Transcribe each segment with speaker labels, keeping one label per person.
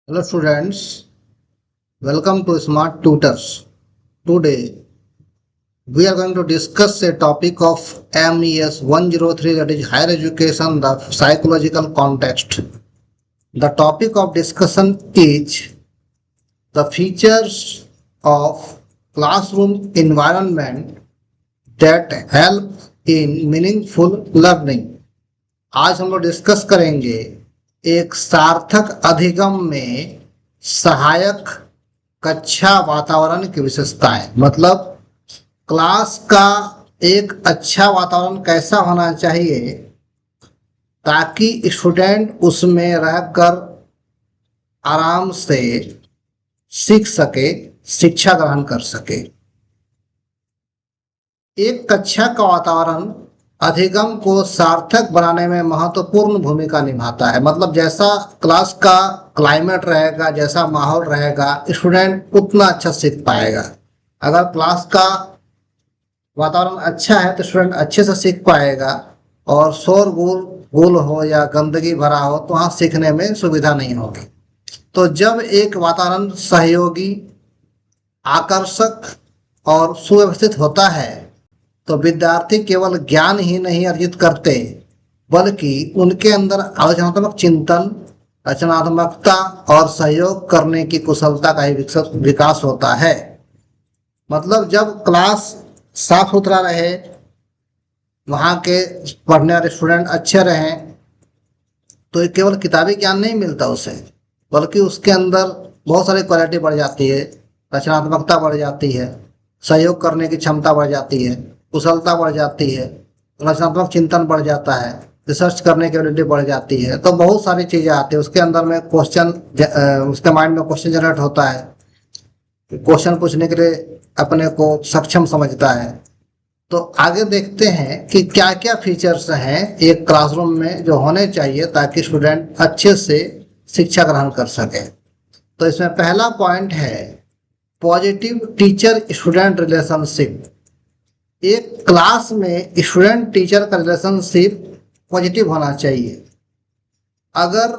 Speaker 1: Hello students, welcome to Smart Tutors. Today we are going to discuss a topic of MES 103, that is higher education, the psychological context. The topic of discussion is the features of classroom environment that help in meaningful learning. आज हम लोग discuss करेंगे एक सार्थक अधिगम में सहायक कक्षा वातावरण की विशेषताएं। मतलब क्लास का एक अच्छा वातावरण कैसा होना चाहिए ताकि स्टूडेंट उसमें रहकर आराम से सीख सके, शिक्षा ग्रहण कर सके। एक कक्षा का वातावरण अधिगम को सार्थक बनाने में महत्वपूर्ण भूमिका निभाता है। मतलब जैसा क्लास का क्लाइमेट रहेगा, जैसा माहौल रहेगा, स्टूडेंट उतना अच्छा सीख पाएगा। अगर क्लास का वातावरण अच्छा है तो स्टूडेंट अच्छे से सीख पाएगा, और शोरगुल हो या गंदगी भरा हो तो वहाँ सीखने में सुविधा नहीं होगी। तो जब एक वातावरण सहयोगी, आकर्षक और सुव्यवस्थित होता है तो विद्यार्थी केवल ज्ञान ही नहीं अर्जित करते, बल्कि उनके अंदर आलोचनात्मक चिंतन, रचनात्मकता और सहयोग करने की कुशलता का ही विकास होता है। मतलब जब क्लास साफ सुथरा रहे, वहाँ के पढ़ने वाले स्टूडेंट अच्छे रहें, तो ये केवल किताबी ज्ञान नहीं मिलता उसे, बल्कि उसके अंदर बहुत सारी क्वालिटी बढ़ जाती है। रचनात्मकता बढ़ जाती है, सहयोग करने की क्षमता बढ़ जाती है, कुशलता बढ़ जाती है, रचनात्मक चिंतन बढ़ जाता है, रिसर्च करने की एबिलिटी बढ़ जाती है। तो बहुत सारी चीजें आती है उसके अंदर में। क्वेश्चन, उसके माइंड में क्वेश्चन जनरेट होता है, क्वेश्चन पूछने के लिए अपने को सक्षम समझता है। तो आगे देखते हैं कि क्या क्या फीचर्स हैं एक क्लासरूम में जो होने चाहिए ताकि स्टूडेंट अच्छे से शिक्षा ग्रहण कर सके। तो इसमें पहला पॉइंट है पॉजिटिव टीचर स्टूडेंट रिलेशनशिप। एक क्लास में स्टूडेंट टीचर का रिलेशनशिप पॉजिटिव होना चाहिए। अगर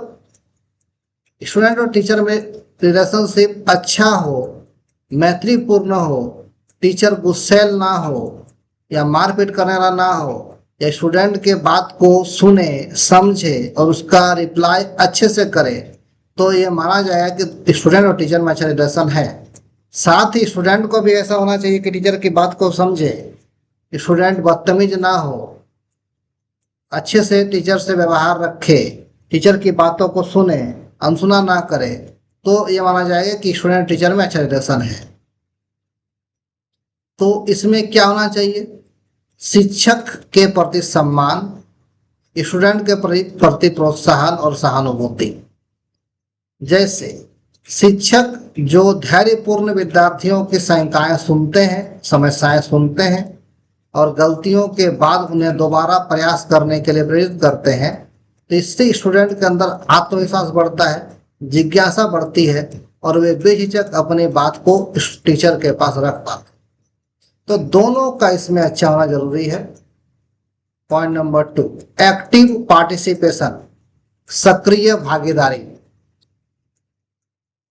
Speaker 1: स्टूडेंट और टीचर में रिलेशनशिप अच्छा हो, मैत्रीपूर्ण हो, टीचर गुस्सैल ना हो या मारपीट करने वाला ना हो, या स्टूडेंट के बात को सुने, समझे और उसका रिप्लाई अच्छे से करे, तो ये माना जाएगा कि स्टूडेंट और टीचर में अच्छा रिलेशन है। साथ ही स्टूडेंट को भी ऐसा होना चाहिए कि टीचर की बात को समझे, स्टूडेंट बदतमीज ना हो, अच्छे से टीचर से व्यवहार रखे, टीचर की बातों को सुने, अनसुना ना करे, तो ये माना जाएगा कि स्टूडेंट टीचर में अच्छा रिलेशन है। तो इसमें क्या होना चाहिए? शिक्षक के प्रति सम्मान, स्टूडेंट के प्रति प्रोत्साहन और सहानुभूति। जैसे शिक्षक जो धैर्यपूर्ण विद्यार्थियों की शंकाएं सुनते हैं, समस्याएं सुनते हैं और गलतियों के बाद उन्हें दोबारा प्रयास करने के लिए प्रेरित करते हैं, तो इससे स्टूडेंट के अंदर आत्मविश्वास बढ़ता है, जिज्ञासा बढ़ती है और वे बेझिझक अपनी बात को टीचर के पास रख पाते। तो दोनों का इसमें अच्छा होना जरूरी है। पॉइंट नंबर 2, एक्टिव पार्टिसिपेशन, सक्रिय भागीदारी।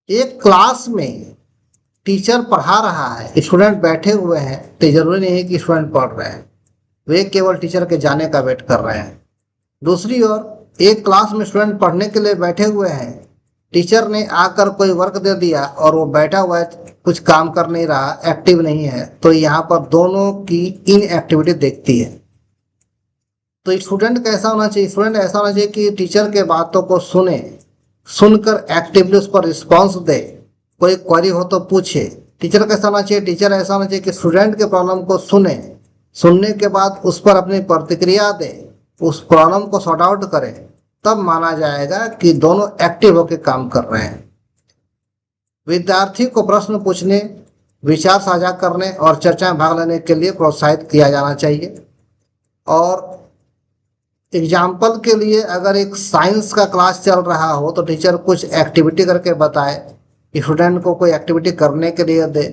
Speaker 1: एक क्लास में टीचर पढ़ा रहा है, स्टूडेंट बैठे हुए हैं, तो जरूरी नहीं है कि स्टूडेंट पढ़ रहे हैं, वे केवल टीचर के जाने का वेट कर रहे हैं। दूसरी ओर एक क्लास में स्टूडेंट पढ़ने के लिए बैठे हुए हैं, टीचर ने आकर कोई वर्क दे दिया और वो बैठा हुआ है, कुछ काम कर नहीं रहा, एक्टिव नहीं है, तो यहाँ पर दोनों की इनएक्टिविटी देखती है। तो स्टूडेंट कैसा होना चाहिए? स्टूडेंट ऐसा होना चाहिए कि टीचर के बातों को सुने, सुनकर एक्टिवली उस पर रिस्पॉन्स दे, कोई क्वेरी हो तो पूछे। टीचर कैसा होना चाहिए? टीचर ऐसा होना चाहिए कि स्टूडेंट के प्रॉब्लम को सुने, सुनने के बाद उस पर अपनी प्रतिक्रिया दे, उस प्रॉब्लम को सॉर्ट आउट करे, तब माना जाएगा कि दोनों एक्टिव होकर काम कर रहे हैं। विद्यार्थी को प्रश्न पूछने, विचार साझा करने और चर्चा में भाग लेने के लिए प्रोत्साहित किया जाना चाहिए। और एग्जाम्पल के लिए अगर एक साइंस का क्लास चल रहा हो तो टीचर कुछ एक्टिविटी करके बताए, स्टूडेंट को कोई एक्टिविटी करने के लिए दे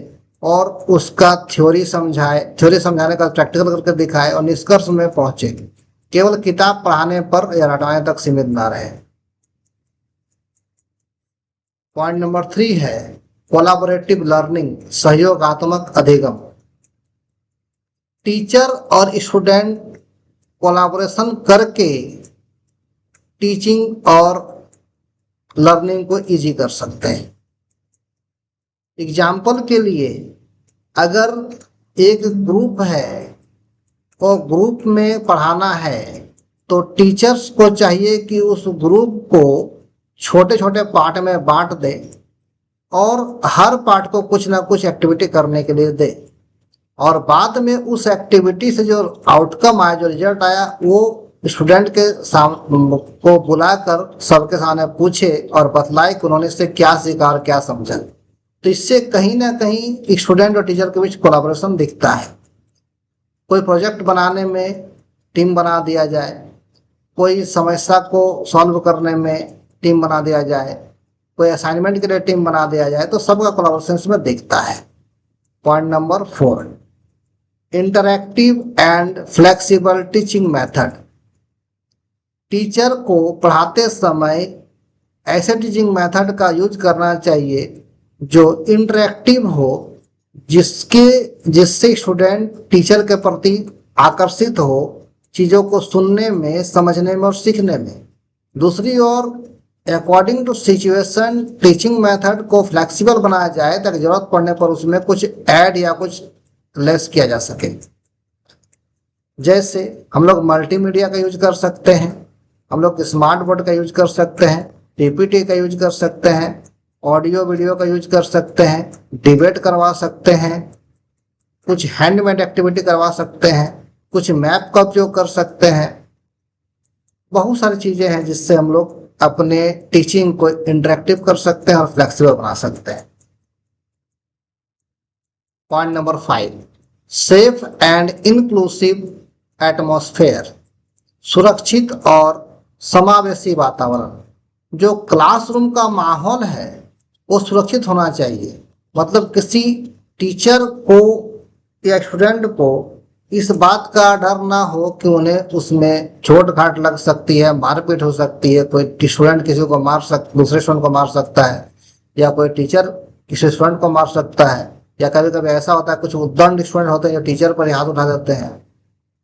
Speaker 1: और उसका थ्योरी समझाए, थ्योरी समझाने का प्रैक्टिकल करके दिखाए और निष्कर्ष में पहुंचे। केवल किताब पढ़ाने पर या रटाने तक सीमित ना रहे। पॉइंट नंबर 3 है कोलैबोरेटिव लर्निंग, सहयोगात्मक अधिगम। टीचर और स्टूडेंट कोलैबोरेशन करके टीचिंग और लर्निंग को इजी कर सकते हैं। एग्जाम्पल के लिए, अगर एक ग्रुप है और ग्रुप में पढ़ाना है तो टीचर्स को चाहिए कि उस ग्रुप को छोटे छोटे पार्ट में बांट दे और हर पार्ट को कुछ ना कुछ एक्टिविटी करने के लिए दे, और बाद में उस एक्टिविटी से जो आउटकम आया, जो रिजल्ट आया, वो स्टूडेंट के को बुलाकर सबके सामने पूछे और बतलाए कि उन्होंने इससे क्या सीखा और क्या समझा। तो इससे कहीं ना कहीं स्टूडेंट और टीचर के बीच कोलैबोरेशन दिखता है। कोई प्रोजेक्ट बनाने में टीम बना दिया जाए, कोई समस्या को सॉल्व करने में टीम बना दिया जाए, कोई असाइनमेंट के लिए टीम बना दिया जाए, तो सबका कोलैबोरेशन इसमें दिखता है। Point number 4, interactive and flexible teaching method. Teacher को पढ़ाते समय ऐसे टीचिंग मेथड का यूज करना चाहिए जो इंटरैक्टिव हो, जिससे स्टूडेंट टीचर के प्रति आकर्षित हो, चीज़ों को सुनने में, समझने में और सीखने में। दूसरी ओर according to situation teaching method को फ्लेक्सिबल बनाया जाए ताकि जरूरत पड़ने पर उसमें कुछ ऐड या कुछ लेस किया जा सके। जैसे हम लोग मल्टीमीडिया का यूज कर सकते हैं, हम लोग स्मार्ट बोर्ड का यूज कर सकते हैं, पीपीटी का यूज कर सकते हैं, ऑडियो वीडियो का यूज कर सकते हैं, डिबेट करवा सकते हैं, कुछ हैंडमेड एक्टिविटी करवा सकते हैं, कुछ मैप का उपयोग कर सकते हैं। बहुत सारी चीजें हैं जिससे हम लोग अपने टीचिंग को इंटरेक्टिव कर सकते हैं और फ्लेक्सिबल बना सकते हैं। Point number 5, safe and inclusive atmosphere. सुरक्षित और समावेशी वातावरण। जो क्लासरूम का माहौल है वो सुरक्षित होना चाहिए। मतलब किसी टीचर को या स्टूडेंट को इस बात का डर ना हो कि उन्हें उसमें चोट घाट लग सकती है, मारपीट हो सकती है, कोई स्टूडेंट किसी को दूसरे स्टूडेंट को मार सकता है, या कोई टीचर किसी स्टूडेंट को मार सकता है, या कभी कभी ऐसा होता है कुछ उद्दंड स्टूडेंट होते हैं जो टीचर पर हाथ उठा देते हैं,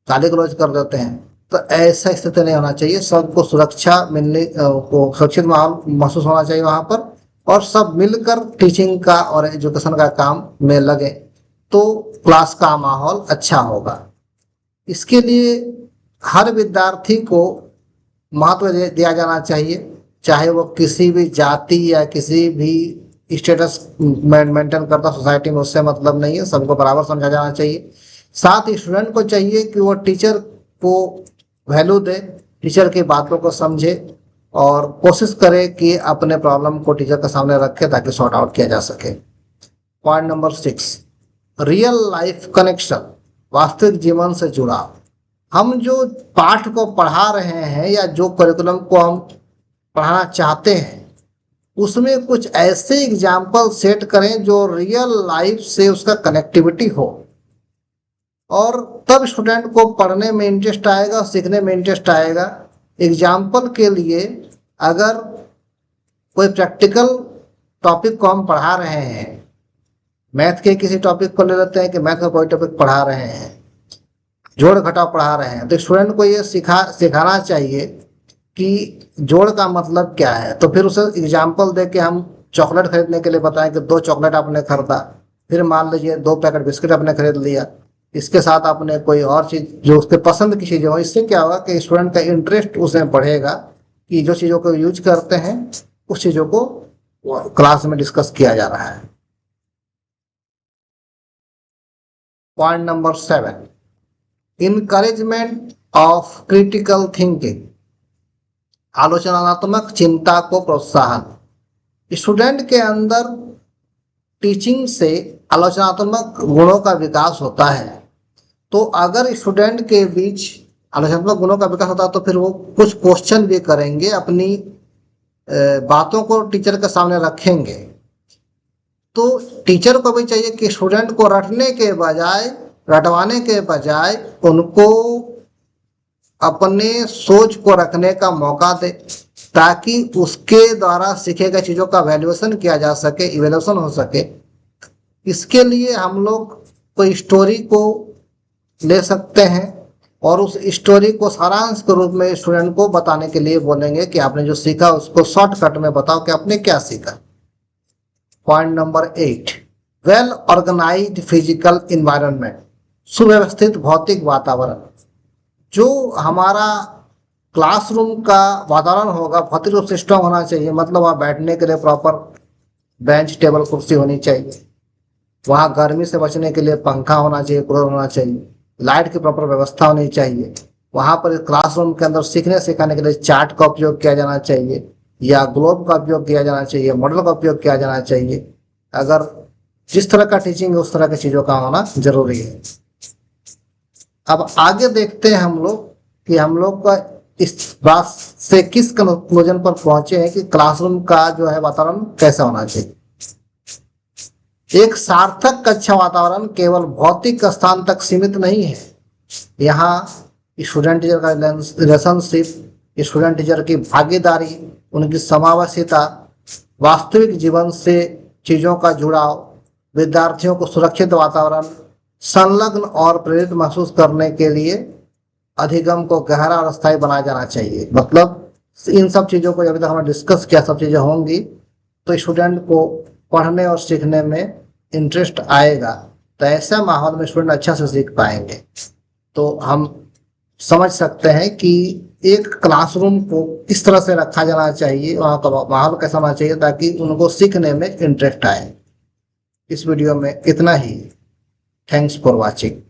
Speaker 1: गाली गलौज कर देते हैं। तो ऐसा स्थिति नहीं होना चाहिए। सबको सुरक्षा मिलने को सुरक्षित माहौल महसूस होना चाहिए वहाँ पर, और सब मिलकर टीचिंग का और एजुकेशन का काम में लगे तो क्लास का माहौल अच्छा होगा। इसके लिए हर विद्यार्थी को महत्व दिया जाना चाहिए, चाहे वो किसी भी जाति या किसी भी स्टेटस मेंटेन करता सोसाइटी में, उससे मतलब नहीं है, सबको बराबर समझा जाना चाहिए। साथ ही स्टूडेंट को चाहिए कि वो टीचर को वैल्यू दे, टीचर की बातों को समझे और कोशिश करे कि अपने प्रॉब्लम को टीचर के सामने रखे ताकि सॉर्ट आउट किया जा सके। Point number 6, real life connection, वास्तविक जीवन से जुड़ाव। हम जो पाठ को पढ़ा रहे हैं या जो करिकुलम को हम पढ़ाना चाहते हैं उसमें कुछ ऐसे एग्जाम्पल सेट करें जो रियल लाइफ से उसका कनेक्टिविटी हो, और तब स्टूडेंट को पढ़ने में इंटरेस्ट आएगा, सीखने में इंटरेस्ट आएगा। एग्जाम्पल के लिए, अगर कोई प्रैक्टिकल टॉपिक को हम पढ़ा रहे हैं, मैथ के किसी टॉपिक को ले लेते हैं कि मैथ का कोई टॉपिक पढ़ा रहे हैं, जोड़ घटाव पढ़ा रहे हैं, तो स्टूडेंट को ये सिखाना चाहिए कि जोड़ का मतलब क्या है। तो फिर उसे एग्जाम्पल दे के हम चॉकलेट खरीदने के लिए बताएं कि 2 चॉकलेट आपने खरीदा, फिर मान लीजिए 2 पैकेट बिस्किट आपने खरीद लिया, इसके साथ आपने कोई और चीज जो उसके पसंद की चीजें हो। इससे क्या होगा कि स्टूडेंट का इंटरेस्ट उसमें बढ़ेगा कि जो चीजों को यूज करते हैं उस चीजों को क्लास में डिस्कस किया जा रहा है। Point number 7, encouragement of critical thinking, आलोचनात्मक चिंता को प्रोत्साहन। स्टूडेंट के अंदर टीचिंग से आलोचनात्मक गुणों का विकास होता है, तो अगर स्टूडेंट के बीच आलोचनात्मक गुणों का विकास होता है तो फिर वो कुछ क्वेश्चन भी करेंगे, अपनी बातों को टीचर के सामने रखेंगे। तो टीचर को भी चाहिए कि स्टूडेंट को रटवाने के बजाय उनको अपने सोच को रखने का मौका दे, ताकि उसके द्वारा सीखे गए चीज़ों का वैल्यूएशन किया जा सके, इवेल्यूशन हो सके। इसके लिए हम लोग कोई स्टोरी को ले सकते हैं और उस स्टोरी को सारांश के रूप में स्टूडेंट को बताने के लिए बोलेंगे कि आपने जो सीखा उसको शॉर्टकट में बताओ कि आपने क्या सीखा। Point number 8, well organised physical environment, सुव्यवस्थित भौतिक वातावरण। जो हमारा क्लासरूम का वातावरण होगा भौतिक रूप से स्ट्रॉन्ग होना चाहिए, मतलब वहाँ बैठने के लिए प्रॉपर बेंच टेबल कुर्सी होनी चाहिए, वहाँ गर्मी से बचने के लिए पंखा होना चाहिए, कूलर होना चाहिए, लाइट की प्रॉपर व्यवस्था होनी चाहिए। वहाँ पर क्लासरूम के अंदर सीखने सिखाने के लिए चार्ट का उपयोग किया जाना चाहिए या ग्लोब का उपयोग किया जाना चाहिए, मॉडल का उपयोग किया जाना चाहिए। अगर जिस तरह का टीचिंग है उस तरह की चीज़ों का होना जरूरी है। अब आगे देखते हैं हम लोग कि हम लोग का इस बात से किस कंक्लूजन पर पहुंचे हैं कि क्लासरूम का जो है वातावरण कैसा होना चाहिए। एक सार्थक कक्षा वातावरण केवल भौतिक स्थान तक सीमित नहीं है। यहाँ स्टूडेंट टीचर का रिलेशनशिप, स्टूडेंट टीचर की भागीदारी, उनकी समावेशिता, वास्तविक जीवन से चीज़ों का जुड़ाव, विद्यार्थियों को सुरक्षित वातावरण, संलग्न और प्रेरित महसूस करने के लिए अधिगम को गहरा और स्थायी बनाया जाना चाहिए। मतलब इन सब चीज़ों को अभी तक हमने डिस्कस किया, सब चीज़ें होंगी तो स्टूडेंट को पढ़ने और सीखने में इंटरेस्ट आएगा, तो ऐसे माहौल में स्टूडेंट अच्छा से सीख पाएंगे। तो हम समझ सकते हैं कि एक क्लासरूम को किस तरह से रखा जाना चाहिए, वहाँ का माहौल कैसा होना चाहिए ताकि उनको सीखने में इंटरेस्ट आए। इस वीडियो में इतना ही। Thanks for watching.